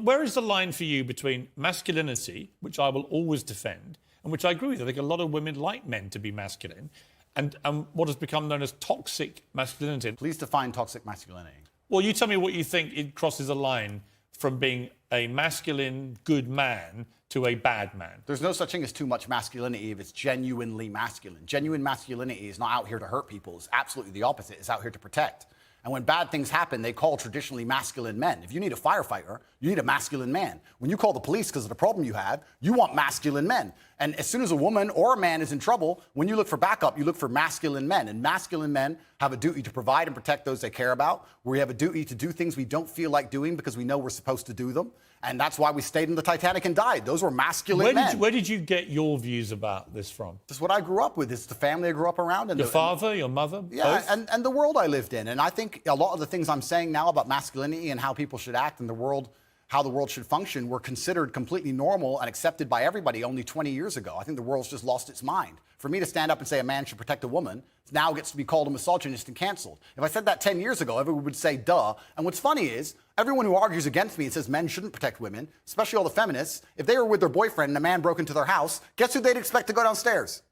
Where is the line for you between masculinity, which I will always defend, and which I agree with? I think a lot of women like men to be masculine, and what has become known as toxic masculinity. Please define toxic masculinity. Well, you tell me what you think it crosses a line from being a masculine, good man to a bad man. There's no such thing as too much masculinity if it's genuinely masculine. Genuine masculinity is not out here to hurt people. It's absolutely the opposite. It's out here to protect. And when bad things happen, they call traditionally masculine men. If you need a firefighter, you need a masculine man. When you call the police because of the problem you have, you want masculine men. And as soon as a woman or a man is in trouble, when you look for backup, you look for masculine men. And masculine men have a duty to provide and protect those they care about. We have a duty to do things we don't feel like doing because we know we're supposed to do them. And that's why we stayed in the Titanic and died. Those were masculine men. Where did you get your views about this from? This is what I grew up with. It's the family I grew up around. And your father, your mother? Yeah, both? and the world I lived in. And I think a lot of the things I'm saying now about masculinity and how people should act in the world, how the world should function, were considered completely normal and accepted by everybody only 20 years ago. I think the world's just lost its mind. For me to stand up and say a man should protect a woman now gets to be called a misogynist and canceled. If I said that 10 years ago, everyone would say, duh. And what's funny is, everyone who argues against me and says men shouldn't protect women, especially all the feminists, if they were with their boyfriend and a man broke into their house, guess who they'd expect to go downstairs?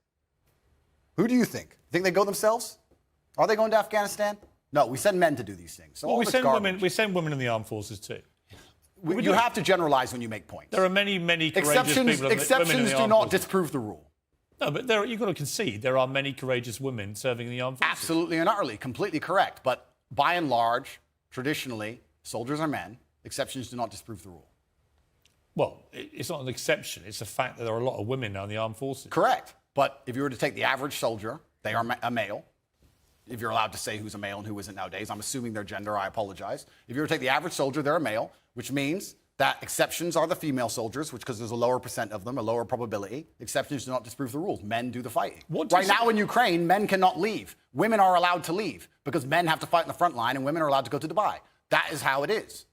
Who do you think? Think they go themselves? Are they going to Afghanistan? No, we send men to do these things. So well, we send women in the armed forces too. You have to generalize when you make points. There are many courageous people. Exceptions do not disprove the rule. No, but you've got to concede there are many courageous women serving in the armed forces. Absolutely and utterly, completely correct. But by and large, traditionally, soldiers are men. Exceptions do not disprove the rule. Well, it's not an exception. It's a fact that there are a lot of women now in the armed forces. Correct. But if you were to take the average soldier, they are a male. If you're allowed to say who's a male and who isn't nowadays, I'm assuming their gender, I apologize. If you were to take the average soldier, they're a male, which means that exceptions are the female soldiers, which because there's a lower percent of them, a lower probability. Exceptions do not disprove the rules. Men do the fighting. Right now in Ukraine, men cannot leave. Women are allowed to leave because men have to fight in the front line and women are allowed to go to Dubai. That is how it is.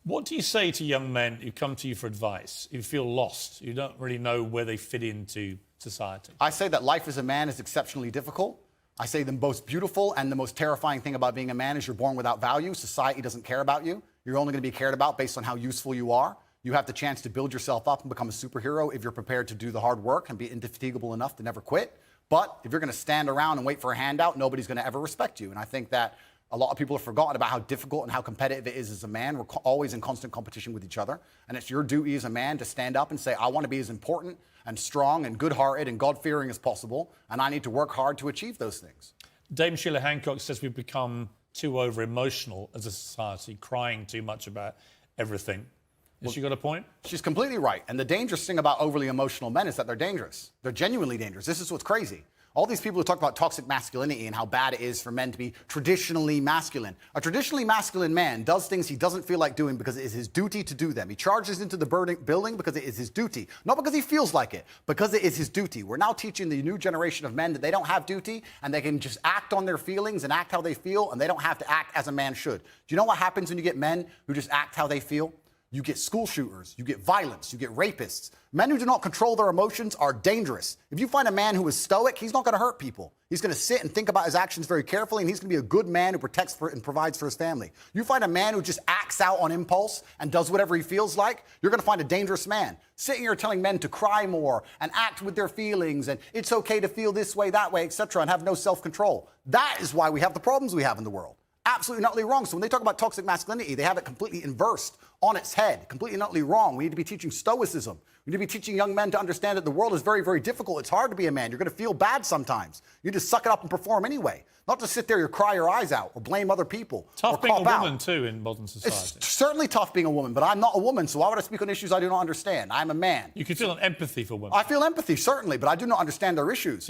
What do you say to young men who come to you for advice, who feel lost, who don't really know where they fit into society? I say that life as a man is exceptionally difficult. I say the most beautiful and the most terrifying thing about being a man is you're born without value. Society doesn't care about you. You're only going to be cared about based on how useful you are. You have the chance to build yourself up and become a superhero if you're prepared to do the hard work and be indefatigable enough to never quit. But if you're going to stand around and wait for a handout, nobody's going to ever respect you. And I think that a lot of people have forgotten about how difficult and how competitive it is as a man. We're always in constant competition with each other. And it's your duty as a man to stand up and say, I want to be as important and strong and good-hearted and God-fearing as possible, and I need to work hard to achieve those things. Dame Sheila Hancock says we've become too over-emotional as a society, crying too much about everything. Has she got a point? She's completely right. And the dangerous thing about overly emotional men is that they're dangerous. They're genuinely dangerous. This is what's crazy. All these people who talk about toxic masculinity and how bad it is for men to be traditionally masculine. A traditionally masculine man does things he doesn't feel like doing because it is his duty to do them. He charges into the building because it is his duty. Not because he feels like it, because it is his duty. We're now teaching the new generation of men that they don't have duty and they can just act on their feelings and act how they feel and they don't have to act as a man should. Do you know what happens when you get men who just act how they feel? You get school shooters, you get violence, you get rapists. Men who do not control their emotions are dangerous. If you find a man who is stoic, he's not going to hurt people. He's going to sit and think about his actions very carefully, and he's going to be a good man who protects and provides for his family. You find a man who just acts out on impulse and does whatever he feels like, you're going to find a dangerous man. Sitting here telling men to cry more and act with their feelings and it's okay to feel this way, that way, etc., and have no self-control. That is why we have the problems we have in the world. Absolutely and utterly wrong. So when they talk about toxic masculinity, they have it completely inversed on its head, completely and utterly wrong. We need to be teaching stoicism. We need to be teaching young men to understand that the world is very, very difficult. It's hard to be a man. You're going to feel bad sometimes. You just suck it up and perform anyway. Not to sit there and cry your eyes out or blame other people. Tough being a woman, too, in modern society. It's certainly tough being a woman, but I'm not a woman, so why would I speak on issues I do not understand? I'm a man. You can feel an empathy for women. I feel empathy, certainly, but I do not understand their issues.